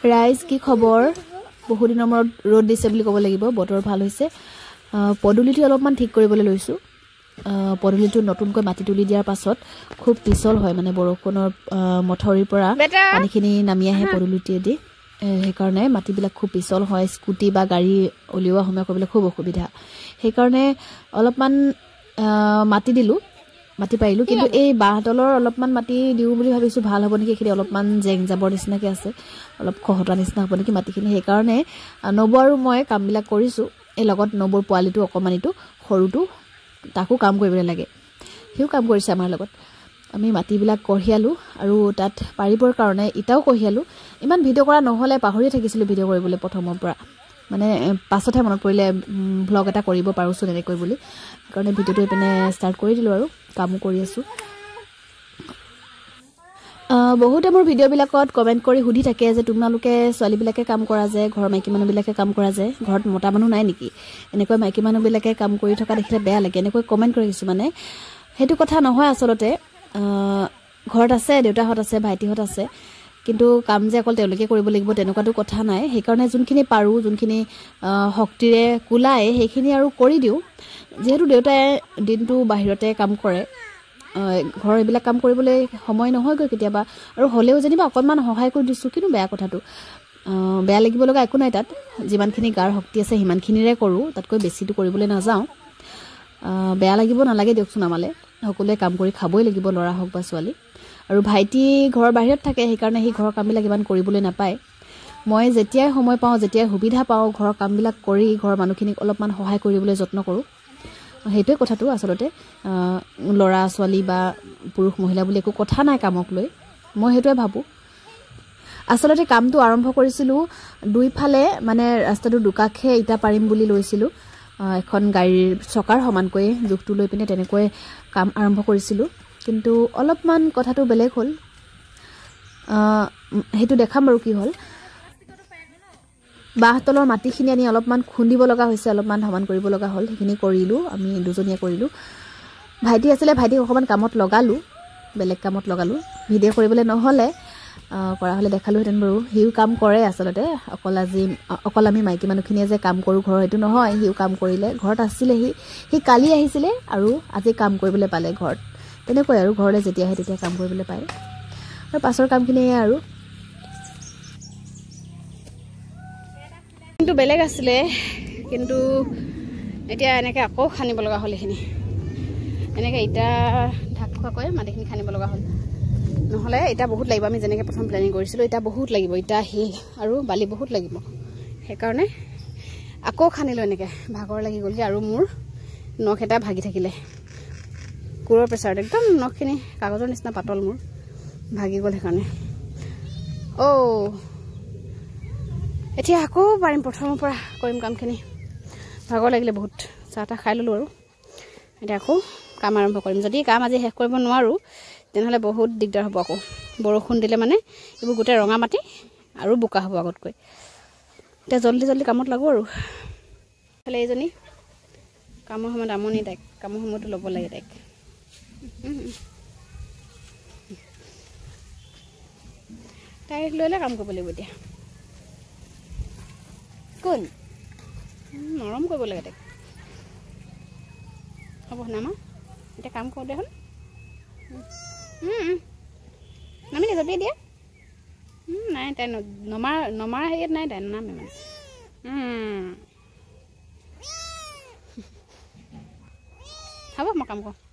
ৰাইজ কি খবৰ বহু দিনৰ মূৰত ৰ'দ দিছে বুলি ক'ব লাগিব বতৰ ভাল হৈছে পদুলিটো অলপমান ঠিক কৰিবলৈ লৈছো পদুলিটো নতুনকৈ মাটি তুলি দিয়াৰ পাছত খুব পিছল হয় মানে বৰষুণৰ মঠৰিৰ পৰা পানীখিনি নামি আহে পদুলিটোৱেদি সেইকাৰণে মাটিবিলাক খুব পিছল হয় স্কুটি বা গাড়ী উলিওৱা সময় কৰিবলৈ খুব অসুবিধা সেইকাৰণে অলপমান মাটি দিলো মাটি পাৰিলো কিন্তু এই বাহতলৰ অলপমান মাটি দিও বুলি ভাবিছো ভাল হ'ব নেকি এখিনি অলপমান জেং জাবৰ নিচিনাকে আছে অলপ খহটা নিচিনা হ'ব নেকি মাটিখিনি সেইকাৰণে নব আৰু মই কামবিলাক কৰিছো এই লগত নবৰ পোৱালিটো অকমানিটো সৰুটো তাকো কাম কৰিবলৈ লাগে হিউ কাম কৰিছে আমাৰ লগত আমি মাটিবিলাক কঢ়িয়ালো আৰু তাত পাৰিবৰ কাৰণে ইটাও কঢ়িয়ালো ইমান ভিডিঅ' কৰা নহলে পাহৰি থাকিছিলো ভিডিঅ' কৰিবলৈ প্ৰথমৰ পৰা মানে পাছতহে মনত পৰিলে ব্লগ এটা কৰিব পাৰোছো এনেকৈ বুলি কাৰণে ভিডিঅ'টো এপিনে ষ্টাৰ্ট কৰি দিলো আৰু কাম কৰি আছো বহুতে মোৰ ভিডিঅ'বিলাকত কমেন্ট কৰি সুধি থাকে যে তোমালোকে ছোৱালীবিলাকে কাম কৰা যে ঘৰৰ মাইকী মানুহবিলাকে কাম কৰা যে ঘৰত মতা মানুহ নাই নেকি এনেকৈ মাইকী মানুহবিলাকে কাম কৰি থকা দেখিলে বেয়া লাগে এনেকৈ কমেন্ট কৰি কিছু মানে হেতু কথা নহয় আসলতে ঘৰত আছে দেউতাহত আছে ভাইটিহত আছে কিন্তু কাম যে অকল তেওঁলোকে কৰিব লাগিব তেনেকুৱাটো কথা নাই সেইকাৰণে যোনখিনি পাৰো যোনখিনি শক্তিৰে কুলাই সেইখিনি আৰু কৰি দিও যেহেতু দেউতাই দিনটো বাহিৰতে কাম কৰে ঘৰৰ এইবিলাক কাম কৰিবলৈ সময় নহয়গৈ কেতিয়াবা আৰু হলেও যেনিবা অকনমান সহায় কৰি দিছো কিন্তু বেয়া কথাটো বেয়া লাগিব লগা একো নাই তাত যিমানখিনি গাৰ শক্তি আছে হিমানখিনিৰে কৰো তাতকৈ বেছিটো কৰিবলৈ নাযাও বেয়া লাগিব নালাগে দিয়কচোন আমালে সকলোৱে কাম কৰি খাবই লাগিব লৰা হক বা ছোৱালী আৰু ভাইটি ঘৰৰ বাহিৰত থাকে সেইকাৰণে হি ঘৰৰ কামবিলাক ইমান কৰিবলৈ নাপায় মই যেতিয়াই সময় পাওঁ যেতিয়াই সুবিধা পাওঁ ঘৰৰ কামবিলাক কৰি ঘৰৰ মানুহখিনিক অলপমান সহায় কৰিবলৈ যত্ন কৰো হেতুৱে কথাটো আসলতে লৰা ছোৱালী বা পুৰুষ মহিলা বুলি একো কথা নাই কামক লৈ মই হেতুৱে ভাবো আসলতে কামটো আৰম্ভ কৰিছিলো দুইফালে মানে ৰাস্তাটো দুকাখে ইটা পাৰিম বুলি লৈছিলো এখন গাড়ীৰ চকাৰ সমানকৈ জুখটো লৈ পিনে তেনেকৈ কাম আৰম্ভ কৰিছিলো কিন্তু অলপমান কথাটো বেলেগ হল হেতু দেখাম বাৰু কি হল বাহতলৰ মাটিখিনি আনি অলপমান খুন্দিব লগা হৈছে অলপমান সমান কৰিব লগা হল সেইখিনি কৰিলো আমি দুজনীয়া কৰিলো ভাইটি আছিলে ভাইটি অকমান কামত লগালো বেলেগ কামত লগালো ভিডিঅ' কৰিবলৈ নহলে কৰা হলে দেখালো হেতেন বাৰু হিউ কাম কৰে আসলতে অকল আমি মাইকী মানুহখিনিয়ে যে কাম কৰো ঘৰৰ এটো নহয় হিউ কাম কৰিলে ঘৰত আছিলে হি কালি আহিছিলে আৰু আজি কাম কৰিবলৈ পালে ঘৰত তেনেকৈ আৰু ঘৰলৈ যেতিয়া আহে তেতিয়া কাম কৰিবলৈ পায় আৰু পাছৰ কামখিনি আৰু কিন্তু বেলেগ আছিলে কিন্তু এতিয়া এনেকৈ আকৌ খানিব লগা হল এখিনি এনেকৈ ইটা ঢাক খোৱাকৈ মাটিখিনি খানিব লগা হল নহলে ইটা বহুত লাগিব আমি যেনেকৈ প্ৰথম প্লেনিং কৰিছিলো ইটা বহুত লাগিব ইটা হিল আৰু বালি বহুত লাগিব সেইকাৰণে আকৌ খানিলো এনেকৈ ভাগৰ লাগি গ'লগে আৰু মোৰ নখ এটা ভাগি থাকিলে কুৰৰ প্ৰেছাৰত একদম নখখিনি কাগজৰ নিচিনা পাতল মোৰ ভাগি গ'ল সেইকাৰণে এতিয়া আকৌ পাৰিম প্ৰথমৰ পৰা কৰিম কামখিনি ভাগৰ লাগিলে বহুত চাহ তা খাই ললো আৰু এতিয়া আকৌ কাম আৰম্ভ কৰিম যদি কাম আজি শেষ কৰিব নোৱাৰো তেনেহলে বহুত দিগদাৰ হ'ব আকৌ বৰষুণ দিলে মানে এইবোৰ গোটে ৰঙা মাটি আৰু বোকা হ'ব আগতকৈ এতিয়া জলদি কামত লাগো আৰু খালি এইজনী কামৰ সময়ত আমনি তাইক কামৰ সময়তো ল'ব লাগে তাইক তাইক লৈ কাম কৰিব লাগিব এতিয়া কোন মৰম কৰিব লাগে তাইক হ'ব নামা এতিয়া কাম কৰোঁ দেখোন নামিলে জপিয়াই দিয়া নাই তাই নমাৰ হেৰিয়াত নাই তাই নামে মানে হ'ব মই কাম কৰোঁ